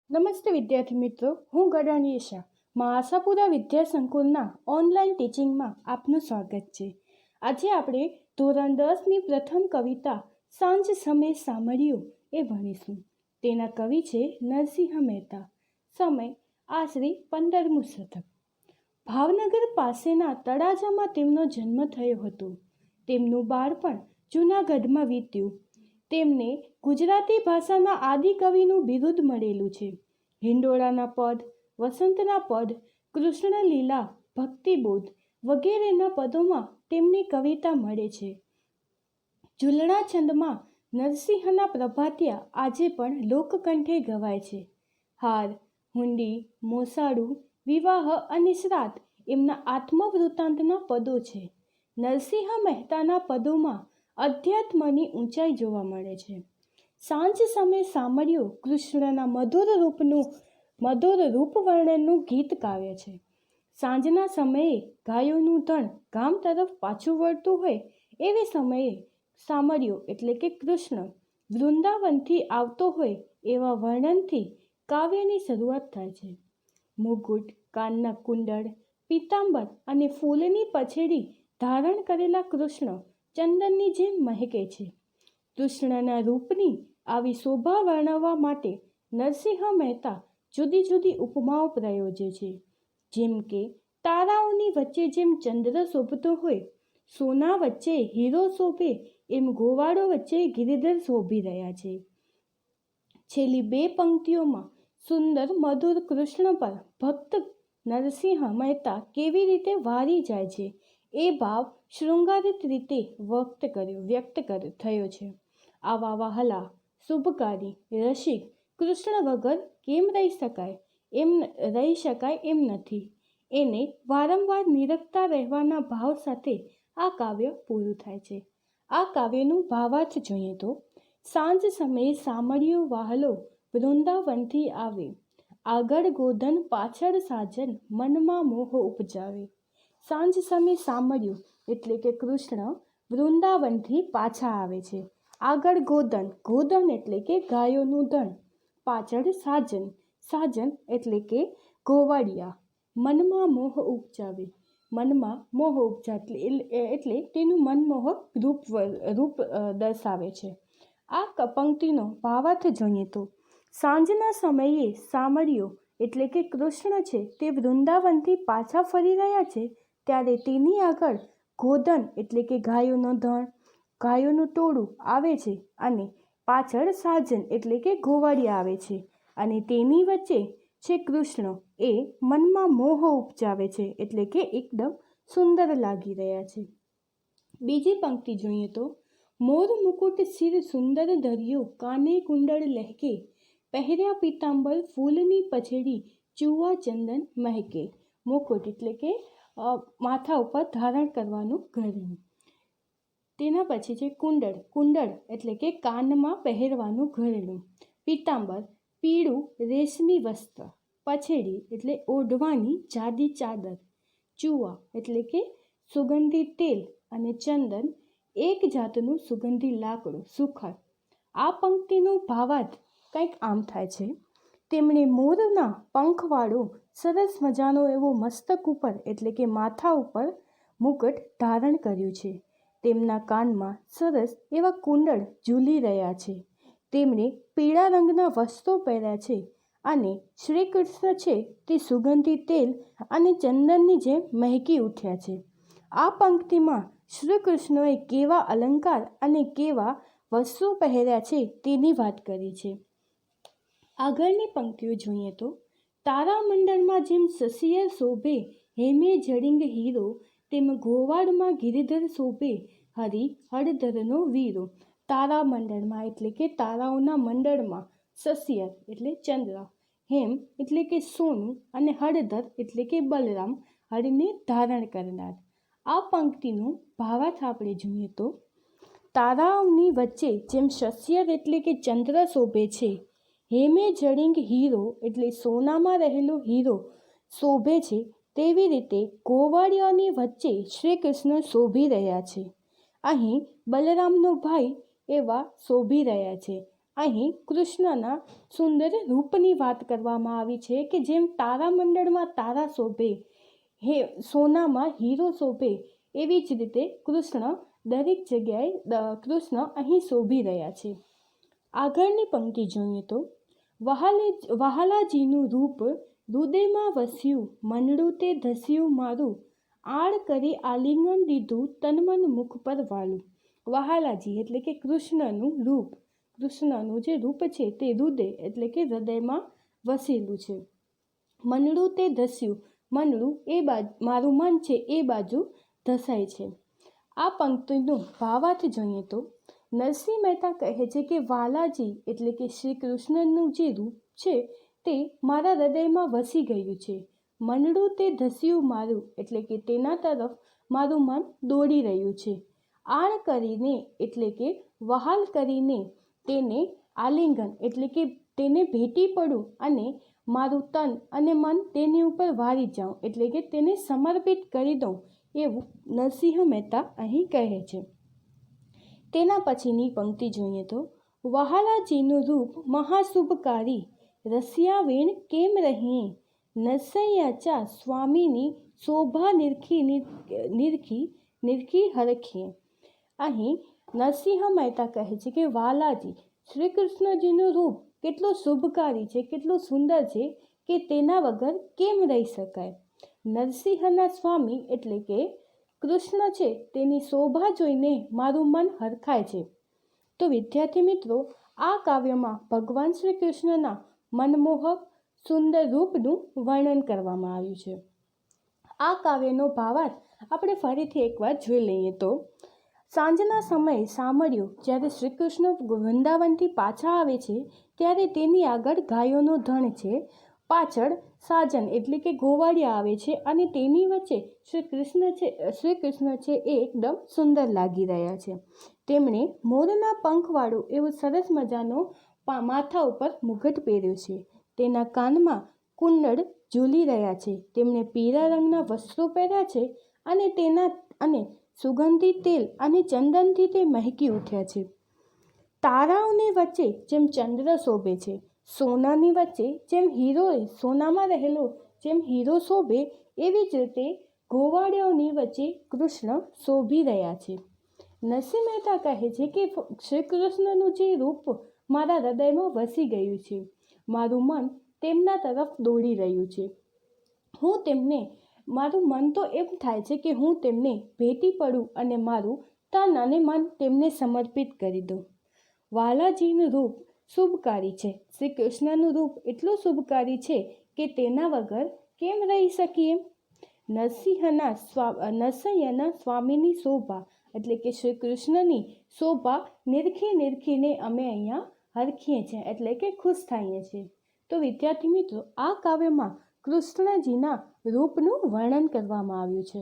નમસ્તે વિદ્યાર્થી મિત્રો, હું ગડાણી ઈશા. આશાપુરા વિદ્યા સંકુલના ઓનલાઈન ટીચિંગમાં આપનું સ્વાગત છે. આજે આપણે ધોરણ 10ની પ્રથમ કવિતા સાંજ સમય સાંભળ્યું એ ભણીશું. તેના કવિ છે નરસિંહ મહેતા. સમય આશરે 15મું શતક. ભાવનગર પાસેના તળાજામાં તેમનો જન્મ થયો હતો. તેમનું બાળપણ જૂનાગઢમાં વીત્યું. તેમને ગુજરાતી ભાષાના આદિકવિનું બિરુદ મળેલું છે. હિંડોળાના પદ, વસંતના પદ, કૃષ્ણલીલા, ભક્તિબોધ વગેરેના પદોમાં તેમની કવિતા મળે છે. ઝૂલણા છંદમાં નરસિંહના પ્રભાતિયા આજે પણ લોકકંઠે ગવાય છે. હાર, હુંડી, મોસાળું, વિવાહ અને શ્રાદ્ધ એમના આત્મવૃત્તાંતના પદો છે. નરસિંહ મહેતાના પદોમાં અધ્યાત્મની ઊંચાઈ જોવા મળે છે. સાંજ સમય સાંભળ્યો કૃષ્ણના મધુર રૂપ વર્ણનનું ગીત કાવ્ય છે. સાંજના સમયે ગાયોનું ધણ ગામ તરફ પાછું વળતું હોય એવી સમયે સાંભળ્યો એટલે કે કૃષ્ણ વૃંદાવનથી આવતો હોય એવા વર્ણનથી કાવ્યની શરૂઆત થાય છે. મુગુટ, કાનના કુંડળ, પીતાંબર અને ફૂલની પછેડી ધારણ કરેલા કૃષ્ણ ચંદનની જેમ મહેકે છે. કૃષ્ણના રૂપની આવી શોભા વર્ણવવા માટે નરસિંહ મહેતા જુદી જુદી ઉપમાઓ પ્રયોજે છે. જેમ કે તારાઓની વચ્ચે જેમ ચંદ્ર શોભતો હોય, સોના વચ્ચે હીરો શોભે એમ ગોવાળો વચ્ચે ગિરિધર શોભી રહ્યા છે. છેલ્લી બે પંક્તિઓમાં સુંદર મધુર કૃષ્ણ પર ભક્ત નરસિંહ મહેતા કેવી રીતે વારી જાય છે એ ભાવ શૃંગારિત રીતે વ્યક્ત થયો છે. આવા વહાલા, શુભકારી, રસિક કૃષ્ણ વગર કેમ રહી શકાય એમ નથી. એને વારંવાર નિરખતા રહેવાના ભાવ સાથે આ કાવ્ય પૂરું થાય છે. આ કાવ્યનું ભાવાર્થ જોઈએ તો, સાંજ સમયે સામળિયો વહાલો વૃંદાવનથી આવે, આગળ ગોધન પાછળ સાજન મનમાં મોહ ઉપજાવે. સાંજ સમય સામળ્યું એટલે કે કૃષ્ણ વૃંદાવનથી પાછા આવે છે. આગળ ગોધન એટલે કે ગાયોનું ધણ, પાછળ સાજન એટલે કે ગોવાળિયા, મનમાં મોહ ઉપજાવે એટલે તેનું મનમોહક રૂપ દર્શાવે છે. આ પંક્તિનો ભાવાર્થ જોઈએ તો, સાંજના સમયે સામળિયો એટલે કે કૃષ્ણ છે તે વૃંદાવનથી પાછા ફરી રહ્યા છે ત્યારે તેની આગળ ગોધન એટલે કે ગાયોનું ટોળું આવે છે અને પાછળ સાજન એટલે કે ગોવાળિયા આવે છે અને તેની વચ્ચે છે કૃષ્ણ. એ મનમાં મોહ ઉપજાવે છે એટલે કે એકદમ સુંદર લાગી રહ્યા છે. બીજી પંક્તિ જોઈએ તો, મોર મુકુટ શિર સુંદર ધર્યો, કાને કુંડળ લહેકે, પહેર્યા પીતાંબર ફૂલની પછેડી, ચૂવા ચંદન મહેકે. મુકુટ એટલે કે માથા ઉપર ધારણ કરવાનું ઘરેણું. તેના પછી છે કુંડળ એટલે કે કાનમાં પહેરવાનું ઘરેણું. પીતાંબર પીળું રેશમી વસ્ત્ર. પછેડી એટલે ઓઢવાની જાડી ચાદર. ચૂવા એટલે કે સુગંધી તેલ અને ચંદન એક જાતનું સુગંધી લાકડું સુખડ. આ પંક્તિનો ભાવાર્થ કંઈક આમ થાય છે. તેમણે મોરના પંખવાળો સરસ મજાનો એવો મસ્તક ઉપર એટલે કે માથા ઉપર મુકટ ધારણ કર્યું છે. તેમના કાનમાં સરસ એવા કુંડળ ઝૂલી રહ્યા છે. તેમણે પીળા રંગના વસ્ત્રો પહેર્યા છે અને શ્રી કૃષ્ણ છે તે સુગંધી તેલ અને ચંદનની જેમ મહેકી ઉઠ્યા છે. આ પંક્તિમાં શ્રી કૃષ્ણએ કેવા અલંકાર અને કેવા વસ્ત્રો પહેર્યા છે તેની વાત કરી છે. આગળની પંક્તિઓ જોઈએ તો, તારામંડળમાં જેમ સસિયર શોભે હેમે જડિંગ હીરો, તેમ ગોવાળમાં ગિરિધર શોભે હળધરનો વીરો. તારામંડળમાં એટલે કે તારાઓના મંડળમાં સસિયર એટલે ચંદ્ર, હેમ એટલે કે સોનું અને હળધર એટલે કે બલરામ, હળને ધારણ કરનાર. આ પંક્તિનો ભાવાર્થ આપણે જોઈએ તો, તારાઓની વચ્ચે જેમ સસિયર એટલે કે ચંદ્ર શોભે છે, હેમે જડિંગ હીરો એટલે સોનામાં રહેલો હીરો શોભે છે, તેવી રીતે ગોવાળિયાની વચ્ચે શ્રી કૃષ્ણ શોભી રહ્યા છે. અહીં બલરામનો ભાઈ એવા શોભી રહ્યા છે. અહીં કૃષ્ણના સુંદર રૂપની વાત કરવામાં આવી છે કે જેમ તારામંડળમાં તારા શોભે, સોનામાં હીરો શોભે, એવી જ રીતે દરેક જગ્યાએ કૃષ્ણ અહીં શોભી રહ્યા છે. આગળની પંક્તિ જોઈએ તો વહાલાજીનું રૂપ હૃદયમાં વસ્યું, મનડું તે ધસ્યું મારું, આળ કરી આલિંગન દીધું તનમન મુખ પર વાળું. વહાલાજી એટલે કે કૃષ્ણનું રૂપ, કૃષ્ણનું જે રૂપ છે તે હૃદય એટલે કે હૃદયમાં વસેલું છે. મનડું તે ધસ્યું, મનડું એ બાજુ, મારું મન છે એ બાજુ ધસાય છે. આ પંક્તિનો ભાવાર્થ જોઈએ તો નરસિંહ મહેતા કહે છે કે વાલાજી એટલે કે શ્રી કૃષ્ણનું જે રૂપ છે તે મારા હૃદયમાં વસી ગયું છે. મનડું તે ધસ્યું મારું એટલે કે તેના તરફ મારું મન દોડી રહ્યું છે. આળ કરીને એટલે કે વહાલ કરીને તેને આલિંગન એટલે કે તેને ભેટી પડું અને મારું તન અને મન તેની ઉપર વારી જાઉં એટલે કે તેને સમર્પિત કરી દઉં, એવું નરસિંહ મહેતા અહીં કહે છે. તેના પછીની પંક્તિ જોઈએ તો વહાલાજીનું રૂપ મહાશુભકારી, રસિયા વેણ કેમ રહીએ, નરસૈયાચા સ્વામીની શોભા નિરખી હરખીએ. અહીં નરસિંહ મહેતા કહે છે કે વાલાજી શ્રી કૃષ્ણજીનું રૂપ કેટલું શુભકારી છે, કેટલું સુંદર છે કે તેના વગર કેમ રહી શકાય. નરસિંહના સ્વામી એટલે કે કૃષ્ણ છે તેની શોભા જોઈને મારું મન હરખાય છે. તો વિદ્યાર્થી મિત્રો, આ કાવ્યમાં ભગવાન શ્રી કૃષ્ણના મનમોહક સુંદર રૂપનું વર્ણન કરવામાં આવ્યું છે. આ કાવ્યનો ભાવાર્થ આપણે ફરીથી એકવાર જોઈ લઈએ તો સાંજના સમયે સામળ્યો જ્યારે શ્રી કૃષ્ણ વૃંદાવનથી પાછા આવે છે ત્યારે તેની આગળ ગાયોનો ધણ છે, પાછળ સાજન એટલે કે ગોવાળિયા આવે છે અને તેની વચ્ચે શ્રી કૃષ્ણ છે એ એકદમ સુંદર લાગી રહ્યા છે. તેમણે મોરના પંખવાળું એવું સરસ મજાનો માથા ઉપર મુગટ પહેર્યો છે. તેના કાનમાં કુંડળ ઝૂલી રહ્યા છે. તેમણે પીળા રંગના વસ્ત્રો પહેર્યા છે અને સુગંધી તેલ અને ચંદનથી તે મહેકી ઉઠ્યા છે. તારાઓની વચ્ચે જેમ ચંદ્ર શોભે છે, સોનાની વચ્ચે સોનામાં રહેલો જેમ હીરો શોભે, એવી જ રીતે ગોવાળિયાઓની વચ્ચે કૃષ્ણ શોભી રહ્યા છે. નરસિંહ મહેતા કહે છે કે શ્રી કૃષ્ણનું જે રૂપ મારા હૃદયમાં વસી ગયું છે, મારું મન તેમના તરફ દોડી રહ્યું છે. મારું મન તો એમ થાય છે કે હું તેમને ભેટી પડું અને મારું તન અને મન તેમને સમર્પિત કરી દઉં. વાલાજીનું રૂપ શુભકારી છે. શ્રી કૃષ્ણનું રૂપ એટલું શુભકારી છે કે તેના વગર કેમ રહી શકીએ. નરસૈયાના સ્વામીની શોભા એટલે કે શ્રી કૃષ્ણની શોભા નિરખીને અમે અહીંયા હરખીએ છીએ એટલે કે ખુશ થઈએ છીએ. તો વિદ્યાર્થી મિત્રો, આ કાવ્યમાં કૃષ્ણજીના રૂપનું વર્ણન કરવામાં આવ્યું છે.